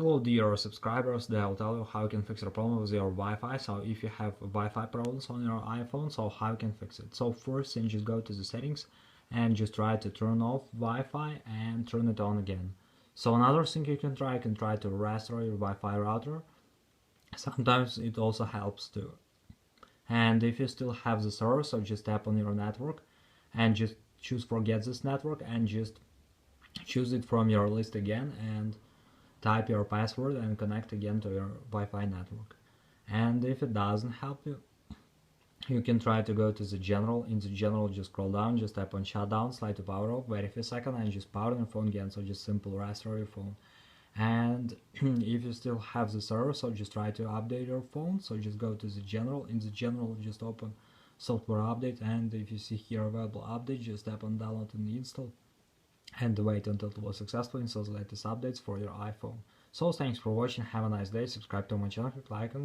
Hello dear subscribers, today I'll tell you how you can fix your problem with your Wi-Fi. So if you have Wi-Fi problems on your iPhone, so how you can fix it. So first thing, just go to the settings and just try to turn off Wi-Fi and turn it on again. So another thing you can try to restore your Wi-Fi router. Sometimes it also helps too. And if you still have the server, so just tap on your network and just choose forget this network and just choose it from your list again and type your password and connect again to your Wi-Fi network. And if it doesn't help you, you can try to go to the general. In the general, just scroll down, just tap on shutdown, slide to power off, wait a few seconds and just power your phone again. So just simple restore your phone. And if you still have the server, so just try to update your phone. So just go to the general. In the general, just open software update, and if you see here available update, just tap on download and install and wait until it was successful install the latest updates for your iPhone. So thanks for watching, have a nice day, subscribe to my channel, click like and